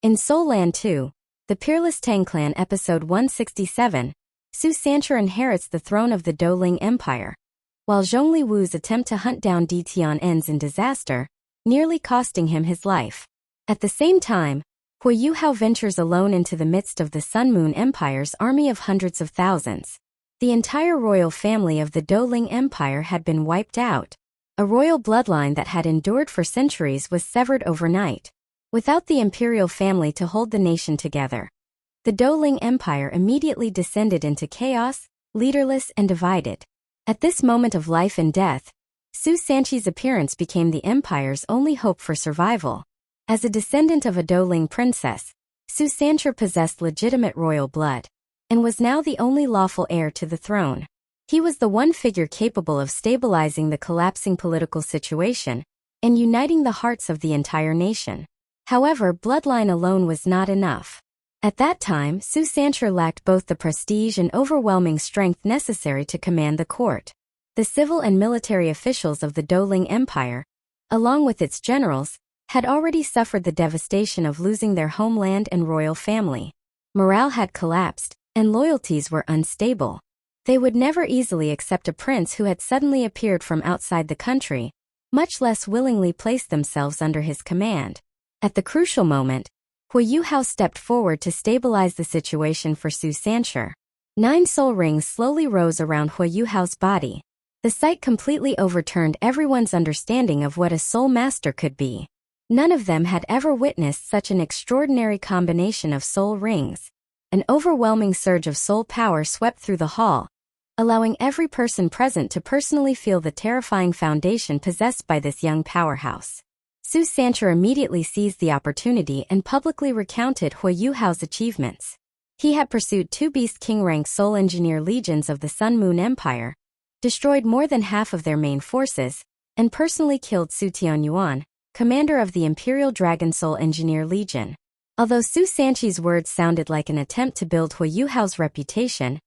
In Soul Land 2, the Peerless Tang Clan episode 167, Su Sanshi inherits the throne of the Douling Empire, while Zhongli Wu's attempt to hunt down Tian ends in disaster, nearly costing him his life. At the same time, Huo Yuhao ventures alone into the midst of the Sun Moon Empire's army of hundreds of thousands. The entire royal family of the Douling Empire had been wiped out. A royal bloodline that had endured for centuries was severed overnight. Without the imperial family to hold the nation together, the Douling Empire immediately descended into chaos, leaderless and divided. At this moment of life and death, Su Sanshi's appearance became the empire's only hope for survival. As a descendant of a Douling princess, Su Sanshi possessed legitimate royal blood, and was now the only lawful heir to the throne. He was the one figure capable of stabilizing the collapsing political situation and uniting the hearts of the entire nation. However, bloodline alone was not enough. At that time, Su Sanshi lacked both the prestige and overwhelming strength necessary to command the court. The civil and military officials of the Douling Empire, along with its generals, had already suffered the devastation of losing their homeland and royal family. Morale had collapsed, and loyalties were unstable. They would never easily accept a prince who had suddenly appeared from outside the country, much less willingly place themselves under his command. At the crucial moment, Huo Yuhao stepped forward to stabilize the situation for Su Sanshi. 9 soul rings slowly rose around Huo Yuhao's body. The sight completely overturned everyone's understanding of what a soul master could be. None of them had ever witnessed such an extraordinary combination of soul rings. An overwhelming surge of soul power swept through the hall, allowing every person present to personally feel the terrifying foundation possessed by this young powerhouse. Su Sanshi immediately seized the opportunity and publicly recounted Huo Yuhao's achievements. He had pursued 2 Beast King-rank soul engineer legions of the Sun Moon Empire, destroyed more than half of their main forces, and personally killed Su Tianyuan, commander of the Imperial Dragon Soul Engineer Legion. Although Su Sanshi's words sounded like an attempt to build Huo Yuhao's reputation,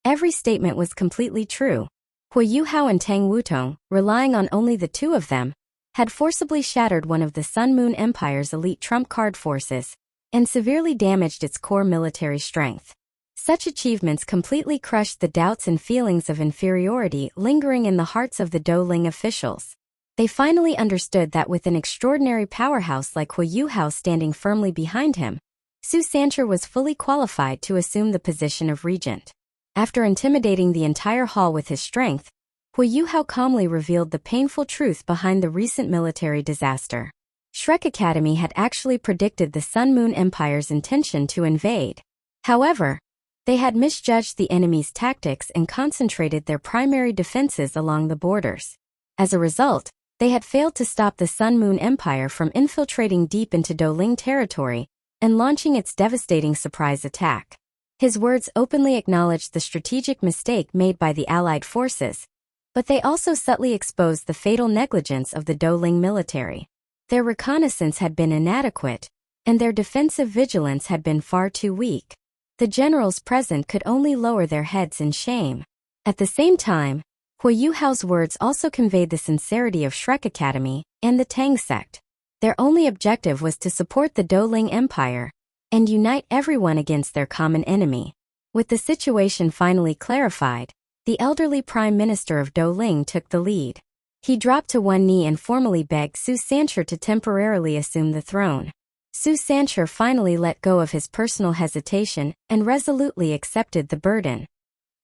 every statement was completely true. Huo Yuhao and Tang Wutong, relying on only the 2 of them, had forcibly shattered one of the Sun Moon Empire's elite trump card forces, and severely damaged its core military strength. Such achievements completely crushed the doubts and feelings of inferiority lingering in the hearts of the Douling officials. They finally understood that with an extraordinary powerhouse like Huo Yuhao standing firmly behind him, Su Sanshi was fully qualified to assume the position of regent. After intimidating the entire hall with his strength, Huo Yuhao calmly revealed the painful truth behind the recent military disaster. Shrek Academy had actually predicted the Sun Moon Empire's intention to invade. However, they had misjudged the enemy's tactics and concentrated their primary defenses along the borders. As a result, they had failed to stop the Sun Moon Empire from infiltrating deep into Douling territory and launching its devastating surprise attack. His words openly acknowledged the strategic mistake made by the Allied forces, but they also subtly exposed the fatal negligence of the Douling military. Their reconnaissance had been inadequate, and their defensive vigilance had been far too weak. The generals present could only lower their heads in shame. At the same time, Huo Yuhao's words also conveyed the sincerity of Shrek Academy and the Tang sect. Their only objective was to support the Douling Empire and unite everyone against their common enemy. With the situation finally clarified, the elderly Prime Minister of Douling took the lead. He dropped to one knee and formally begged Su Sanshi to temporarily assume the throne. Su Sanshi finally let go of his personal hesitation and resolutely accepted the burden.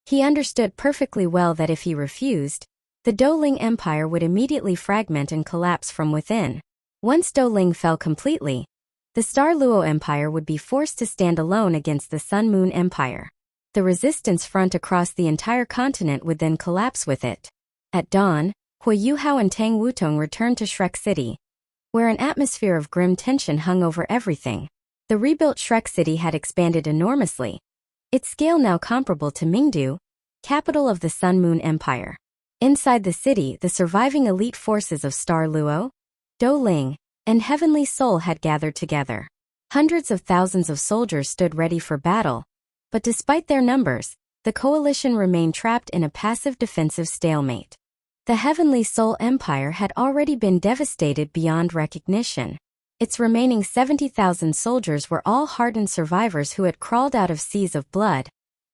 He understood perfectly well that if he refused, the Douling Empire would immediately fragment and collapse from within. Once Douling fell completely, the Star Luo Empire would be forced to stand alone against the Sun Moon Empire. The resistance front across the entire continent would then collapse with it. At dawn, Huo Yuhao and Tang Wutong returned to Shrek City, where an atmosphere of grim tension hung over everything. The rebuilt Shrek City had expanded enormously, its scale now comparable to Mingdu, capital of the Sun Moon Empire. Inside the city, the surviving elite forces of Star Luo, Douling, and Heavenly Soul had gathered together. Hundreds of thousands of soldiers stood ready for battle, but despite their numbers, the coalition remained trapped in a passive defensive stalemate. The Heavenly Soul Empire had already been devastated beyond recognition. Its remaining 70,000 soldiers were all hardened survivors who had crawled out of seas of blood,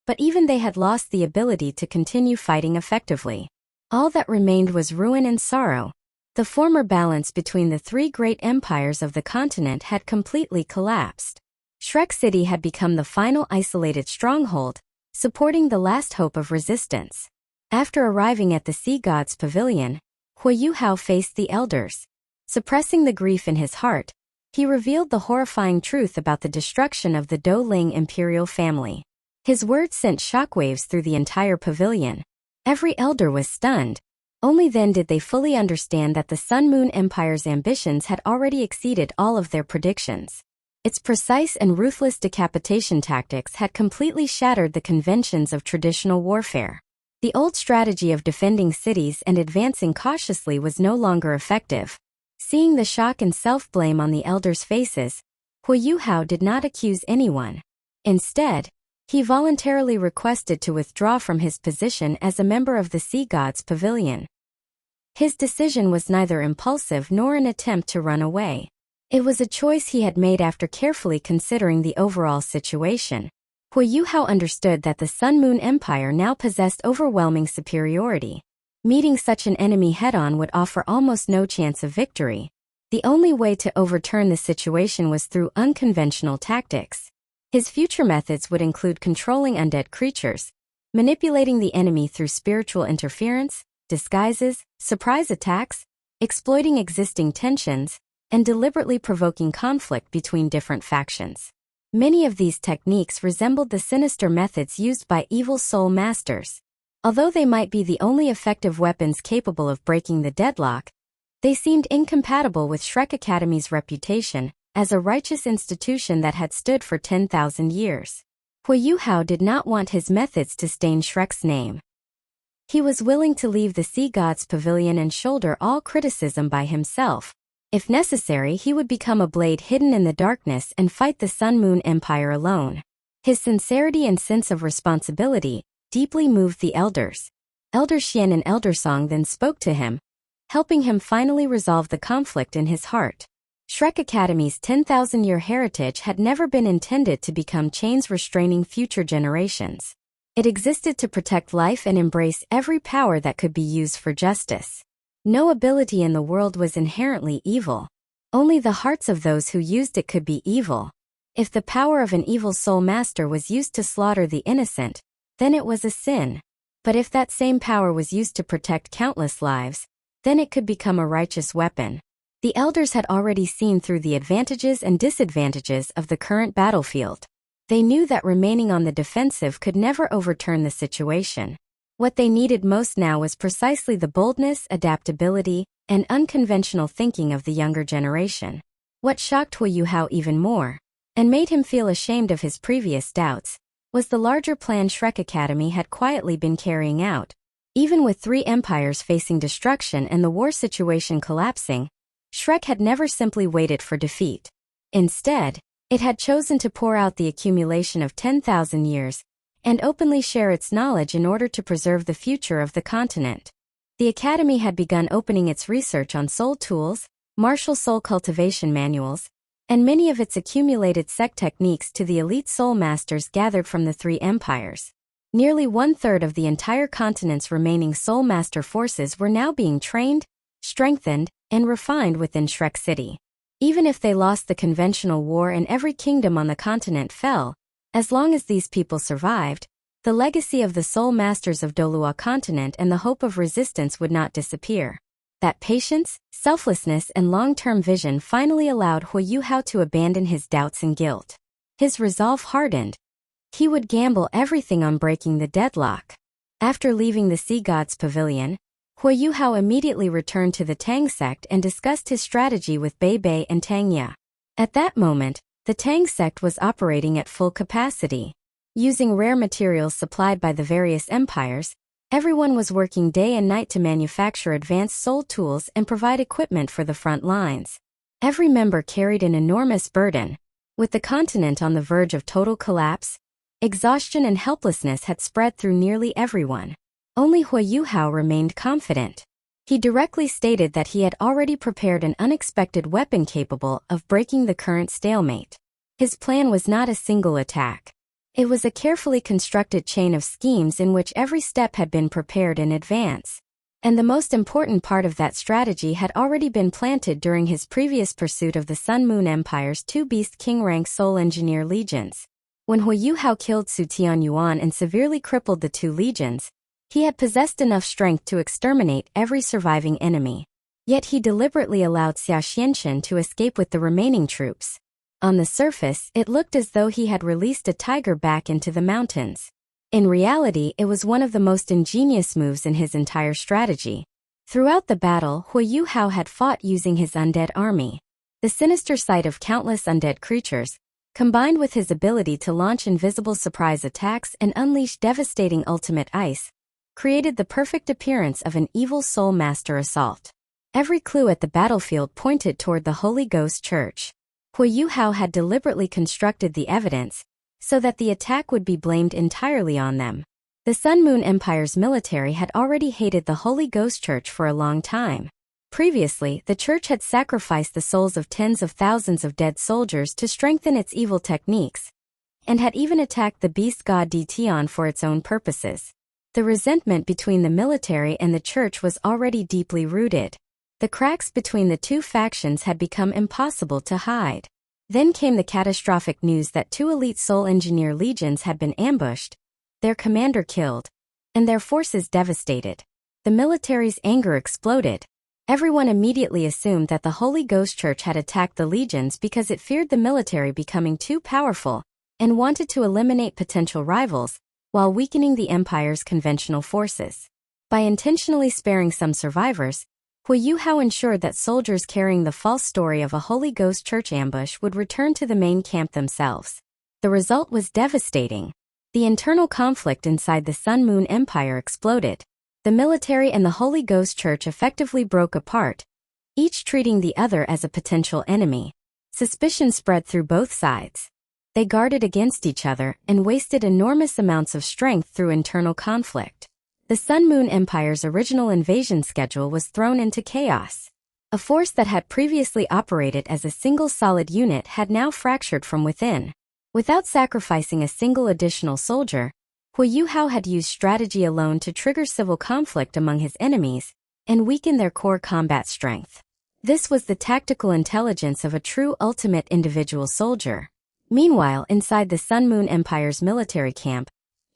but even they had lost the ability to continue fighting effectively. All that remained was ruin and sorrow. The former balance between the three great empires of the continent had completely collapsed. Shrek City had become the final isolated stronghold, supporting the last hope of resistance. After arriving at the Sea God's pavilion, Huo Yuhao faced the elders. Suppressing the grief in his heart, he revealed the horrifying truth about the destruction of the Douling imperial family. His words sent shockwaves through the entire pavilion. Every elder was stunned. Only then did they fully understand that the Sun Moon Empire's ambitions had already exceeded all of their predictions. Its precise and ruthless decapitation tactics had completely shattered the conventions of traditional warfare. The old strategy of defending cities and advancing cautiously was no longer effective. Seeing the shock and self-blame on the elders' faces, Huo Yuhao did not accuse anyone. Instead, he voluntarily requested to withdraw from his position as a member of the Sea God's pavilion. His decision was neither impulsive nor an attempt to run away. It was a choice he had made after carefully considering the overall situation. Huo Yuhao understood that the Sun Moon Empire now possessed overwhelming superiority. Meeting such an enemy head-on would offer almost no chance of victory. The only way to overturn the situation was through unconventional tactics. His future methods would include controlling undead creatures, manipulating the enemy through spiritual interference, disguises, surprise attacks, exploiting existing tensions, and deliberately provoking conflict between different factions. Many of these techniques resembled the sinister methods used by evil soul masters. Although they might be the only effective weapons capable of breaking the deadlock, they seemed incompatible with Shrek Academy's reputation as a righteous institution that had stood for 10,000 years. Huo Yuhao did not want his methods to stain Shrek's name. He was willing to leave the Sea God's pavilion and shoulder all criticism by himself. If necessary, he would become a blade hidden in the darkness and fight the Sun Moon Empire alone. His sincerity and sense of responsibility deeply moved the elders. Elder Xian and Elder Song then spoke to him, helping him finally resolve the conflict in his heart. Shrek Academy's 10,000-year heritage had never been intended to become chains restraining future generations. It existed to protect life and embrace every power that could be used for justice. No ability in the world was inherently evil. Only the hearts of those who used it could be evil. If the power of an evil soul master was used to slaughter the innocent, then it was a sin. But if that same power was used to protect countless lives, then it could become a righteous weapon. The elders had already seen through the advantages and disadvantages of the current battlefield. They knew that remaining on the defensive could never overturn the situation. What they needed most now was precisely the boldness, adaptability, and unconventional thinking of the younger generation. What shocked Huo Yuhao even more, and made him feel ashamed of his previous doubts, was the larger plan Shrek Academy had quietly been carrying out. Even with three empires facing destruction and the war situation collapsing, Shrek had never simply waited for defeat. Instead, it had chosen to pour out the accumulation of 10,000 years and openly share its knowledge in order to preserve the future of the continent. The Academy had begun opening its research on soul tools, martial soul cultivation manuals, and many of its accumulated sect techniques to the elite soul masters gathered from the three empires. Nearly one-third of the entire continent's remaining soul master forces were now being trained, strengthened, and refined within Shrek City. Even if they lost the conventional war and every kingdom on the continent fell, as long as these people survived, the legacy of the soul masters of Douling continent and the hope of resistance would not disappear. That patience, selflessness, and long-term vision finally allowed Huo Yuhao to abandon his doubts and guilt. His resolve hardened. He would gamble everything on breaking the deadlock. After leaving the Sea God's pavilion, Huo Yuhao immediately returned to the Tang sect and discussed his strategy with Bei Bei and Tang Ya. At that moment, the Tang sect was operating at full capacity. Using rare materials supplied by the various empires, everyone was working day and night to manufacture advanced soul tools and provide equipment for the front lines. Every member carried an enormous burden. With the continent on the verge of total collapse, exhaustion and helplessness had spread through nearly everyone. Only Huo Yuhao remained confident. He directly stated that he had already prepared an unexpected weapon capable of breaking the current stalemate. His plan was not a single attack. It was a carefully constructed chain of schemes in which every step had been prepared in advance. And the most important part of that strategy had already been planted during his previous pursuit of the Sun Moon Empire's two Beast King-rank Soul Engineer legions. When Huo Yuhao killed Su Tianyuan and severely crippled the two legions, he had possessed enough strength to exterminate every surviving enemy. Yet he deliberately allowed Xia Xianchen to escape with the remaining troops. On the surface, it looked as though he had released a tiger back into the mountains. In reality, it was one of the most ingenious moves in his entire strategy. Throughout the battle, Huo Yuhao had fought using his undead army. The sinister sight of countless undead creatures, combined with his ability to launch invisible surprise attacks and unleash devastating ultimate ice, created the perfect appearance of an evil soul master assault. Every clue at the battlefield pointed toward the Holy Ghost Church. Huo Yuhao had deliberately constructed the evidence so that the attack would be blamed entirely on them. The Sun Moon Empire's military had already hated the Holy Ghost Church for a long time. Previously, the church had sacrificed the souls of tens of thousands of dead soldiers to strengthen its evil techniques, and had even attacked the beast god Tian for its own purposes. The resentment between the military and the church was already deeply rooted. The cracks between the two factions had become impossible to hide. Then came the catastrophic news that two elite Soul Engineer legions had been ambushed, their commander killed, and their forces devastated. The military's anger exploded. Everyone immediately assumed that the Holy Ghost Church had attacked the legions because it feared the military becoming too powerful and wanted to eliminate potential rivals while weakening the Empire's conventional forces. By intentionally sparing some survivors, Huo Yuhao ensured that soldiers carrying the false story of a Holy Ghost Church ambush would return to the main camp themselves. The result was devastating. The internal conflict inside the Sun Moon Empire exploded. The military and the Holy Ghost Church effectively broke apart, each treating the other as a potential enemy. Suspicion spread through both sides. They guarded against each other and wasted enormous amounts of strength through internal conflict. The Sun Moon Empire's original invasion schedule was thrown into chaos. A force that had previously operated as a single solid unit had now fractured from within. Without sacrificing a single additional soldier, Huo Yuhao had used strategy alone to trigger civil conflict among his enemies and weaken their core combat strength. This was the tactical intelligence of a true ultimate individual soldier. Meanwhile, inside the Sun Moon Empire's military camp,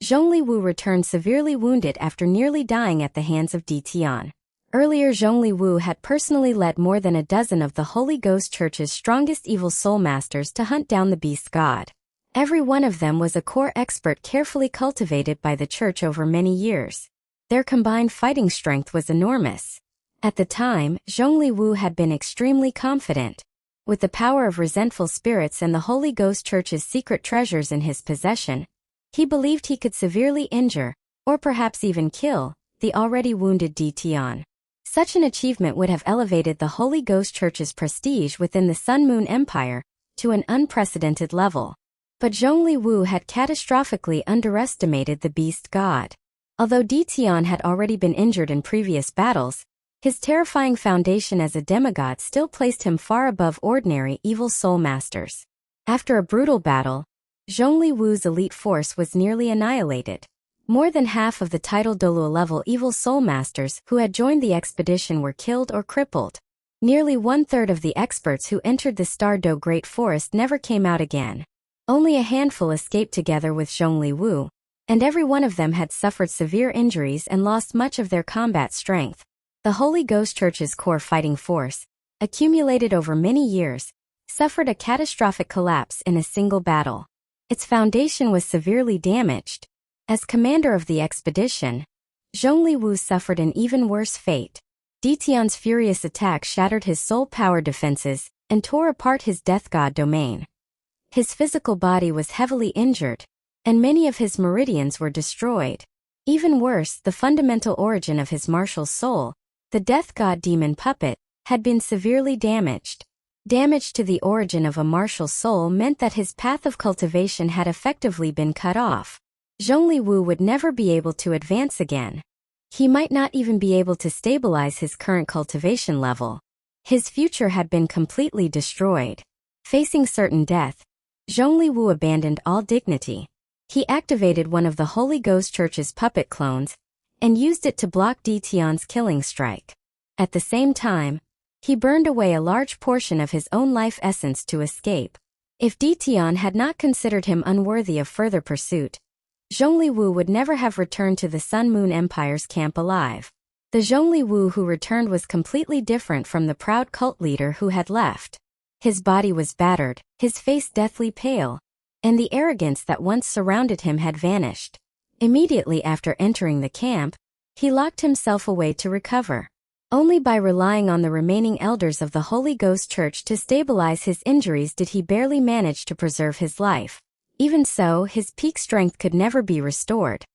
Zhongli Wu returned severely wounded after nearly dying at the hands of Tian. Earlier, Zhongli Wu had personally led more than a dozen of the Holy Ghost Church's strongest evil soul masters to hunt down the beast god. Every one of them was a core expert carefully cultivated by the church over many years. Their combined fighting strength was enormous. At the time, Zhongli Wu had been extremely confident. With the power of resentful spirits and the Holy Ghost Church's secret treasures in his possession, he believed he could severely injure, or perhaps even kill, the already wounded Tian. Such an achievement would have elevated the Holy Ghost Church's prestige within the Sun Moon Empire to an unprecedented level. But Zhongli Wu had catastrophically underestimated the beast god. Although Tian had already been injured in previous battles, his terrifying foundation as a demigod still placed him far above ordinary evil soul masters. After a brutal battle, Zhongli Wu's elite force was nearly annihilated. More than half of the title Dou-level evil soul masters who had joined the expedition were killed or crippled. Nearly one-third of the experts who entered the Star Dou Great Forest never came out again. Only a handful escaped together with Zhongli Wu, and every one of them had suffered severe injuries and lost much of their combat strength. The Holy Ghost Church's core fighting force, accumulated over many years, suffered a catastrophic collapse in a single battle. Its foundation was severely damaged. As commander of the expedition, Zhongli Wu suffered an even worse fate. Tian's furious attack shattered his soul power defenses and tore apart his death god domain. His physical body was heavily injured, and many of his meridians were destroyed. Even worse, the fundamental origin of his martial soul, the death god demon puppet, had been severely damaged. Damage to the origin of a martial soul meant that his path of cultivation had effectively been cut off. Zhongli Wu would never be able to advance again. He might not even be able to stabilize his current cultivation level. His future had been completely destroyed. Facing certain death, Zhongli Wu abandoned all dignity. He activated one of the Holy Ghost Church's puppet clones and used it to block Tian's killing strike. At the same time, he burned away a large portion of his own life essence to escape. If Tian had not considered him unworthy of further pursuit, Zhongli Wu would never have returned to the Sun Moon Empire's camp alive. The Zhongli Wu who returned was completely different from the proud cult leader who had left. His body was battered, his face deathly pale, and the arrogance that once surrounded him had vanished. Immediately after entering the camp, he locked himself away to recover. Only by relying on the remaining elders of the Holy Ghost Church to stabilize his injuries did he barely manage to preserve his life. Even so, his peak strength could never be restored.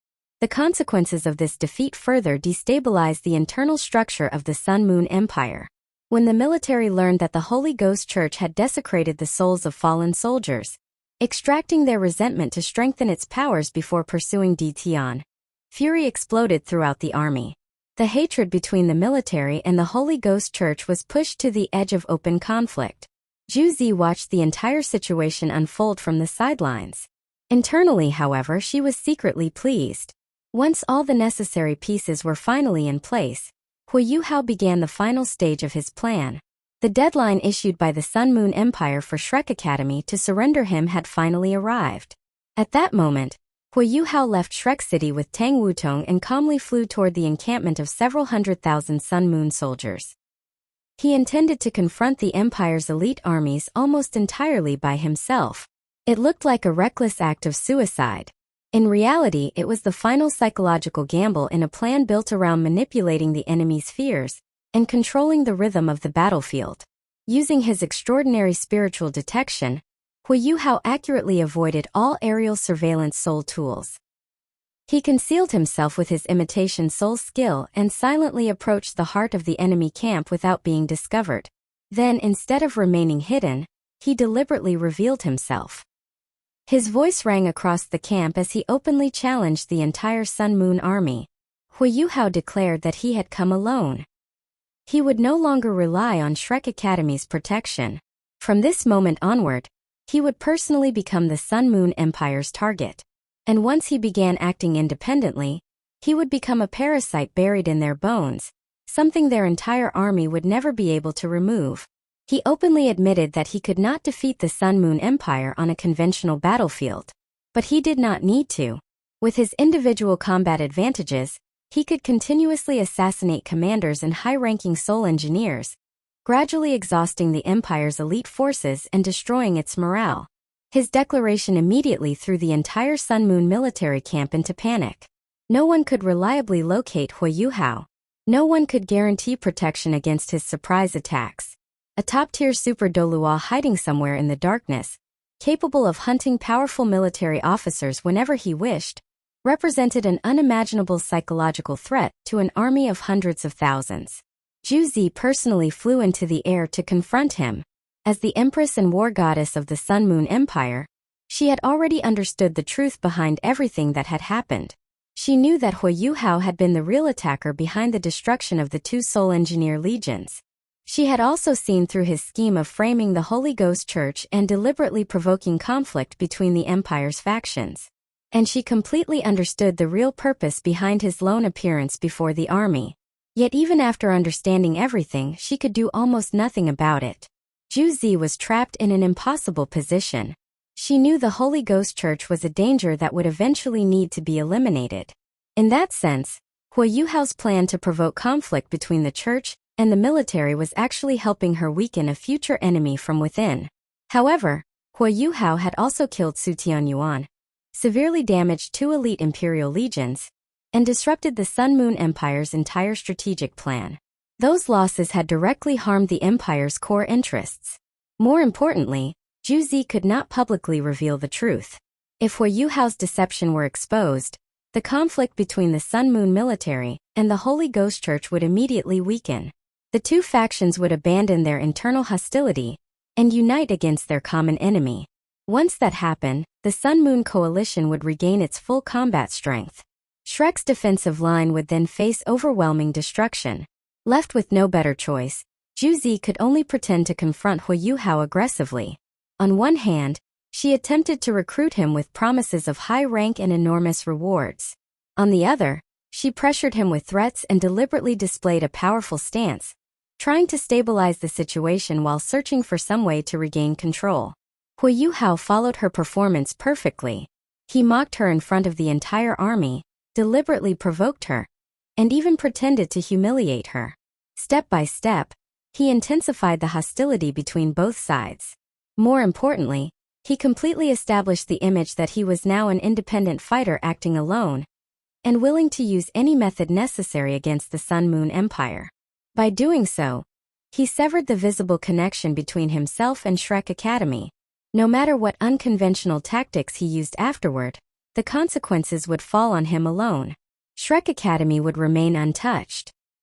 The consequences of this defeat further destabilized the internal structure of the Sun Moon Empire. When the military learned that the Holy Ghost Church had desecrated the souls of fallen soldiers, extracting their resentment to strengthen its powers before pursuing Tian, fury exploded throughout the army. The hatred between the military and the Holy Ghost Church was pushed to the edge of open conflict. Zhu Zi watched the entire situation unfold from the sidelines. Internally, however, she was secretly pleased. Once all the necessary pieces were finally in place, Huo Yuhao began the final stage of his plan. The deadline issued by the Sun Moon Empire for Shrek Academy to surrender him had finally arrived. At that moment, Huo Yuhao left Shrek City with Tang Wutong and calmly flew toward the encampment of several 100,000 Sun Moon soldiers. He intended to confront the Empire's elite armies almost entirely by himself. It looked like a reckless act of suicide. In reality, it was the final psychological gamble in a plan built around manipulating the enemy's fears and controlling the rhythm of the battlefield. Using his extraordinary spiritual detection, Huo Yuhao accurately avoided all aerial surveillance soul tools. He concealed himself with his imitation soul skill and silently approached the heart of the enemy camp without being discovered. Then, instead of remaining hidden, he deliberately revealed himself. His voice rang across the camp as he openly challenged the entire Sun Moon army. Huo Yuhao declared that he had come alone. He would no longer rely on Shrek Academy's protection. From this moment onward, he would personally become the Sun Moon Empire's target. And once he began acting independently, he would become a parasite buried in their bones, something their entire army would never be able to remove. He openly admitted that he could not defeat the Sun Moon Empire on a conventional battlefield. But he did not need to. With his individual combat advantages, he could continuously assassinate commanders and high-ranking soul engineers, gradually exhausting the Empire's elite forces and destroying its morale. His declaration immediately threw the entire Sun Moon military camp into panic. No one could reliably locate Huo Yuhao. No one could guarantee protection against his surprise attacks. A top-tier super Doulua hiding somewhere in the darkness, capable of hunting powerful military officers whenever he wished, represented an unimaginable psychological threat to an army of hundreds of thousands. Zhu Zi personally flew into the air to confront him. As the Empress and War Goddess of the Sun Moon Empire, she had already understood the truth behind everything that had happened. She knew that Huo Yuhao had been the real attacker behind the destruction of the two Soul Engineer legions. She had also seen through his scheme of framing the Holy Ghost Church and deliberately provoking conflict between the Empire's factions. And she completely understood the real purpose behind his lone appearance before the army. Yet even after understanding everything, she could do almost nothing about it. Zhu Zi was trapped in an impossible position. She knew the Holy Ghost Church was a danger that would eventually need to be eliminated. In that sense, Huo Yuhao's plan to provoke conflict between the church and the military was actually helping her weaken a future enemy from within. However, Huo Yuhao had also killed Su Tianyuan, severely damaged two elite imperial legions, and disrupted the Sun Moon Empire's entire strategic plan. Those losses had directly harmed the Empire's core interests. More importantly, Zhu Zi could not publicly reveal the truth. If Huo Yuhao's deception were exposed, the conflict between the Sun Moon military and the Holy Ghost Church would immediately weaken. The two factions would abandon their internal hostility and unite against their common enemy. Once that happened, the Sun Moon coalition would regain its full combat strength. Shrek's defensive line would then face overwhelming destruction. Left with no better choice, Zhu Zi could only pretend to confront Huo Yuhao aggressively. On one hand, she attempted to recruit him with promises of high rank and enormous rewards. On the other, she pressured him with threats and deliberately displayed a powerful stance, trying to stabilize the situation while searching for some way to regain control. Huo Yuhao followed her performance perfectly. He mocked her in front of the entire army, deliberately provoked her, and even pretended to humiliate her. Step by step, he intensified the hostility between both sides. More importantly, he completely established the image that he was now an independent fighter acting alone, and willing to use any method necessary against the Sun Moon Empire. By doing so, he severed the visible connection between himself and Shrek Academy. No matter what unconventional tactics he used afterward, the consequences would fall on him alone. Shrek Academy would remain untouched.